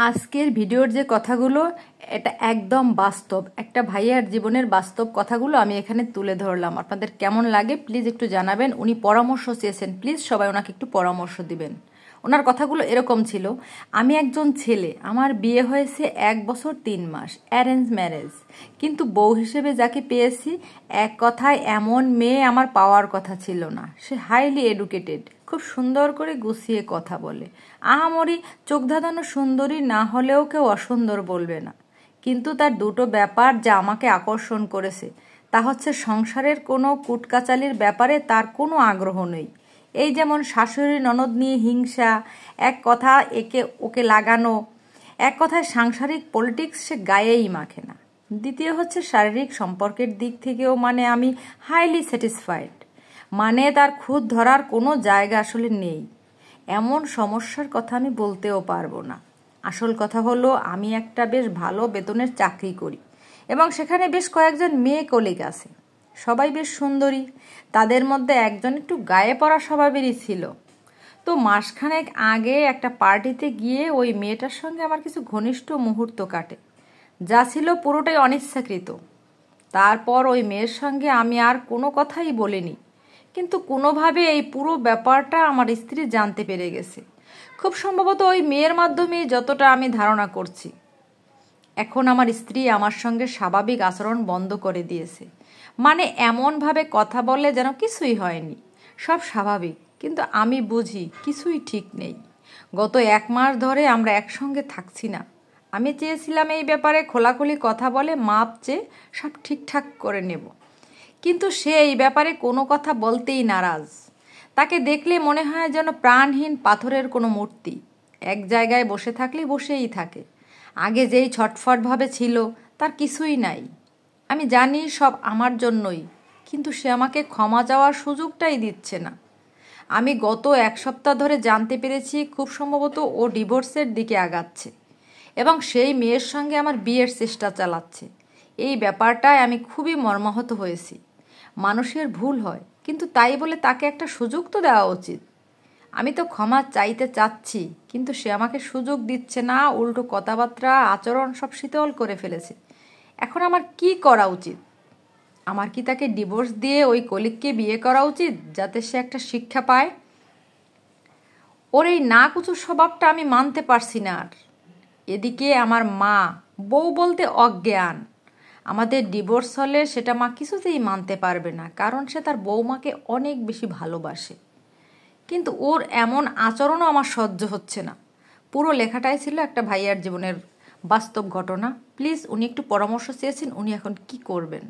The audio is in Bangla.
আজকের ভিডিওর যে কথাগুলো এটা একদম বাস্তব, একটা ভাইয়ার জীবনের বাস্তব কথাগুলো আমি এখানে তুলে ধরলাম। আপনাদের কেমন লাগে প্লিজ একটু জানাবেন। উনি পরামর্শ চেয়েছেন, প্লিজ সবাই ওনাকে একটু পরামর্শ দিবেন। ওনার কথাগুলো এরকম ছিল, আমি একজন ছেলে, আমার বিয়ে হয়েছে 1 বছর 3 মাস, অ্যারেঞ্জ ম্যারেজ, কিন্তু বউ হিসেবে যাকে পেয়েছি এক কথায় এমন মেয়ে আমার পাওয়ার কথা ছিল না। সে হাইলি এডুকেটেড, খুব সুন্দর করে গুছিয়ে কথা বলে, আহামরি চোখ ধাঁধানো সুন্দরী না হলেও কেউ অসুন্দর বলবে না। কিন্তু তার দুটো ব্যাপার যা আমাকে আকর্ষণ করেছে, তা হচ্ছে সংসারের কোনো কুটকাচালির ব্যাপারে তার কোনো আগ্রহ নেই। এই যেমন শাশুড়ি ননদ নিয়ে হিংসা, এক কথা ওকে লাগানো, এক কথায় সাংসারিক পলিটিক্স সে গায়েই মাখে না। দ্বিতীয় হচ্ছে শারীরিক সম্পর্কের দিক থেকেও আমি হাইলি স্যাটিসফাইড, তার খুঁত ধরার কোনো জায়গা আসলে নেই। এমন সমস্যার কথা আমি বলতেও পারবো না। আসল কথা হলো আমি একটা বেশ ভালো বেতনের চাকরি করি এবং সেখানে বেশ কয়েকজন মেয়ে কলিগ আছে, সবাই বেশ সুন্দরী। তাদের মধ্যে একজন একটু গায়ে পড়া স্বভাবেরই ছিল। তো মাসখানেক আগে একটা পার্টিতে গিয়ে ওই মেয়েটার সঙ্গে আমার কিছু ঘনিষ্ঠ মুহূর্ত কাটে, যা ছিল পুরোটাই অনিচ্ছাকৃত। তারপর ওই মেয়ের সঙ্গে আমি আর কোনো কথাই বলিনি, কিন্তু কোনোভাবে এই পুরো ব্যাপারটা আমার স্ত্রী জানতে পেরে গেছে, খুব সম্ভবত ওই মেয়ের মাধ্যমেই, যতটা আমি ধারণা করছি। এখন আমার স্ত্রী আমার সঙ্গে স্বাভাবিক আচরণ বন্ধ করে দিয়েছে, এমনভাবে কথা বলে যেন কিছুই হয়নি, সব স্বাভাবিক। কিন্তু আমি বুঝি কিছুই ঠিক নেই। গত 1 মাস ধরে আমরা একসঙ্গে থাকছি না। আমি চেয়েছিলাম এই ব্যাপারে খোলাখুলি কথা বলে মাপ চেয়ে সব ঠিকঠাক করে নেব, কিন্তু সে এই ব্যাপারে কোনো কথা বলতেই নারাজ। তাকে দেখলে মনে হয় যেন প্রাণহীন পাথরের কোনো মূর্তি, এক জায়গায় বসে থাকলে বসেই থাকে। আগে যেই ছটফটভাবে ছিল তার কিছুই নাই। আমি জানি সব আমার জন্যই, কিন্তু সে আমাকে ক্ষমা চাওয়ার সুযোগটাই দিচ্ছে না। আমি গত 1 সপ্তাহ ধরে জানতে পেরেছি খুব সম্ভবত ও ডিভোর্সের দিকে আগাচ্ছে এবং সেই মেয়ের সঙ্গে আমার বিয়ের চেষ্টা চালাচ্ছে। এই ব্যাপারটায় আমি খুবই মর্মাহত হয়েছি। মানুষের ভুল হয়, কিন্তু তাই বলে তাকে একটা সুযোগ তো দেওয়া উচিত। আমি তো ক্ষমা চাইতে চাচ্ছি, কিন্তু সে আমাকে সুযোগ দিচ্ছে না, উল্টো কথাবার্তা আচরণ সব শীতল করে ফেলেছে। এখন আমার কি করা উচিত? আমার কি তাকে ডিভোর্স দিয়ে ওই কলিগকে বিয়ে করা উচিত, যাতে সে একটা শিক্ষা পায়? ওর এই না কুচু স্বভাবটা আমি মানতে পারছি না আর। এদিকে আমার মা, বউ বলতে অজ্ঞান। আমাদের ডিভোর্স হলে সেটা মা কিছুতেই মানতে পারবে না, কারণ সে তার বৌমাকে অনেক বেশি ভালোবাসে। কিন্তু ওর এমন আচরণও আমার সহ্য হচ্ছে না। পুরো লেখাটাই ছিল একটা ভাইয়ার জীবনের বাস্তব ঘটনা। প্লিজ, উনি একটু পরামর্শ চেয়েছেন, উনি এখন কি করবেন?